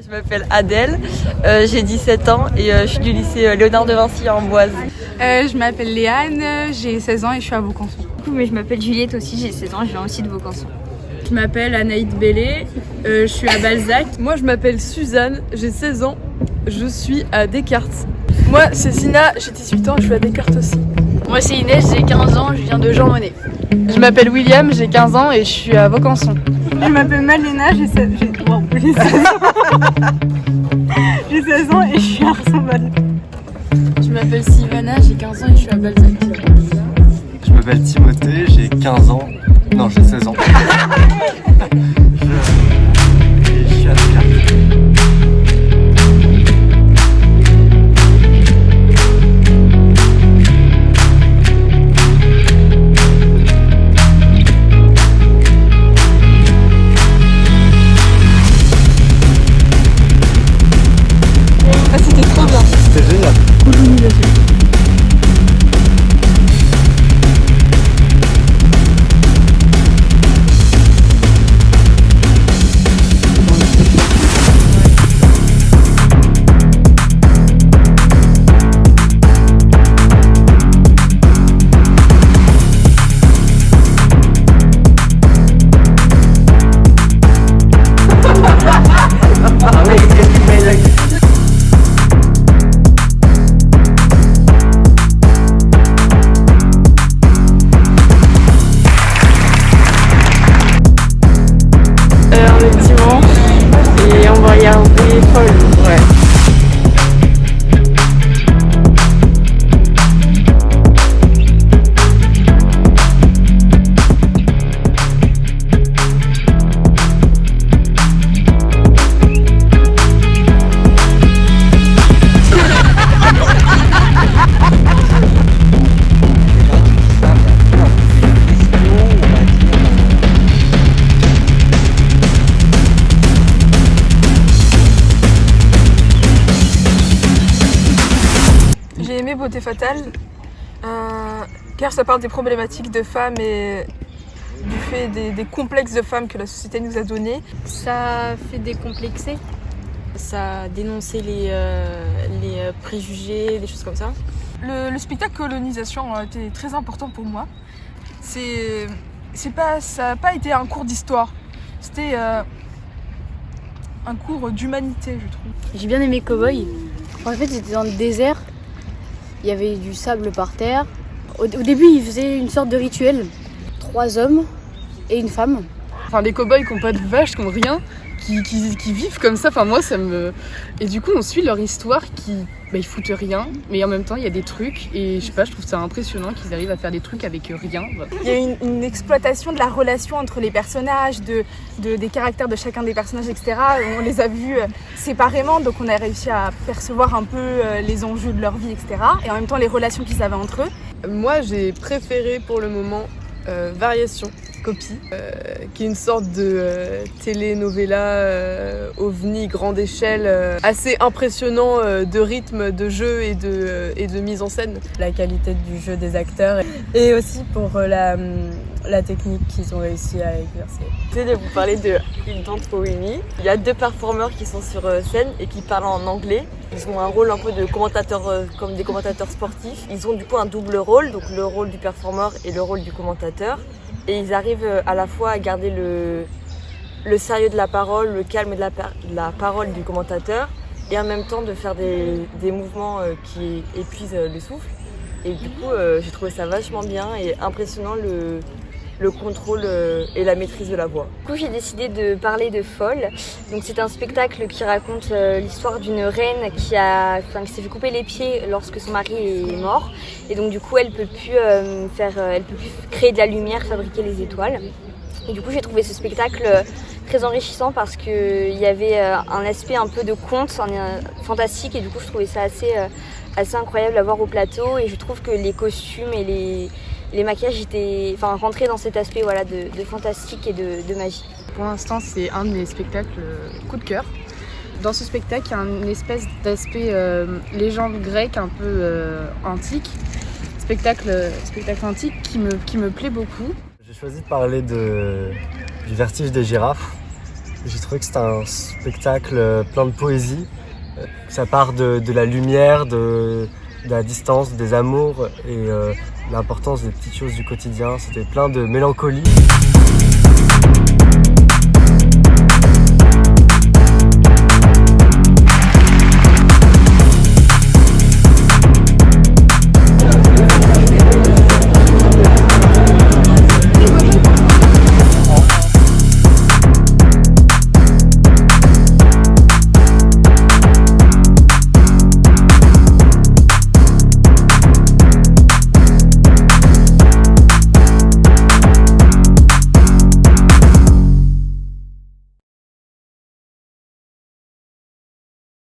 Je m'appelle Adèle, j'ai 17 ans et je suis du lycée Léonard de Vinci à Amboise. Je m'appelle Léane, j'ai 16 ans et je suis à Vaucanson. Mais je m'appelle Juliette aussi, j'ai 16 ans et je viens aussi de Vaucanson. Je m'appelle Anaïd Bellé, je suis à Balzac. Moi je m'appelle Suzanne, j'ai 16 ans, je suis à Descartes. Moi c'est Zina, j'ai 18 ans et je suis à Descartes aussi. Moi c'est Inès, j'ai 15 ans, je viens de Jean Monnet. Je m'appelle William, j'ai 15 ans et je suis à Vaucanson. Je m'appelle Malena, j'ai 16 ans. J'ai 16 ans et je suis à Arsenal. Je m'appelle Sylvana, j'ai 15 ans et je suis à Balzac. Je m'appelle Timothée, j'ai 15 ans. Non, j'ai 16 ans. Je suis à Descartes. C'était génial. Et on va regarder Folle. Ouais. J'ai aimé Beauté Fatale car ça parle des problématiques de femmes et du fait des complexes de femmes que la société nous a donnés. Ça fait décomplexer, ça a dénoncé les préjugés, des choses comme ça. Le spectacle Colonisation a été très important pour moi. Ça n'a pas été un cours d'histoire, c'était un cours d'humanité, je trouve. J'ai bien aimé Cowboy. En fait j'étais dans le désert, il y avait du sable par terre. Au début ils faisaient une sorte de rituel. 3 hommes et une femme. Enfin des cow-boys qui n'ont pas de vaches, qui n'ont rien, qui vivent comme ça, enfin moi ça me... Et du coup on suit leur histoire ils foutent rien, mais en même temps il y a des trucs et je sais pas, je trouve ça impressionnant qu'ils arrivent à faire des trucs avec rien. Il y a une exploitation de la relation entre les personnages, des caractères de chacun des personnages, etc. On les a vus séparément, donc on a réussi à percevoir un peu les enjeux de leur vie, etc. Et en même temps les relations qu'ils avaient entre eux. Moi j'ai préféré pour le moment Variation, Copie, qui est une sorte de telenovela ovni grande échelle, assez impressionnant de rythme, de jeu et de mise en scène. La qualité du jeu des acteurs et aussi pour la technique qu'ils ont réussi à exercer. J'essaie de vous parler de Une Tante Poémie. Il y a 2 performeurs qui sont sur scène et qui parlent en anglais. Ils ont un rôle un peu de commentateur, comme des commentateurs sportifs. Ils ont du coup un double rôle, donc le rôle du performeur et le rôle du commentateur. Et ils arrivent à la fois à garder le sérieux de la parole, le calme de la parole du commentateur, et en même temps de faire des mouvements qui épuisent le souffle. Et du coup, j'ai trouvé ça vachement bien et impressionnant le contrôle et la maîtrise de la voix. Du coup, j'ai décidé de parler de Folle. Donc, c'est un spectacle qui raconte l'histoire d'une reine qui s'est fait couper les pieds lorsque son mari est mort. Et donc, du coup, elle peut plus créer de la lumière, fabriquer les étoiles. Et du coup, j'ai trouvé ce spectacle très enrichissant parce qu'il y avait un aspect un peu de conte, fantastique. Et du coup, je trouvais ça assez incroyable à voir au plateau. Et je trouve que les costumes et les maquillages rentraient dans cet aspect de fantastique et de magie. Pour l'instant, c'est un de mes spectacles coup de cœur. Dans ce spectacle, il y a une espèce d'aspect légende grecque un peu antique. Spectacle antique qui me plaît beaucoup. J'ai choisi de parler du vertige des girafes. J'ai trouvé que c'était un spectacle plein de poésie. Ça part de la lumière, de la distance, des amours et l'importance des petites choses du quotidien. C'était plein de mélancolie.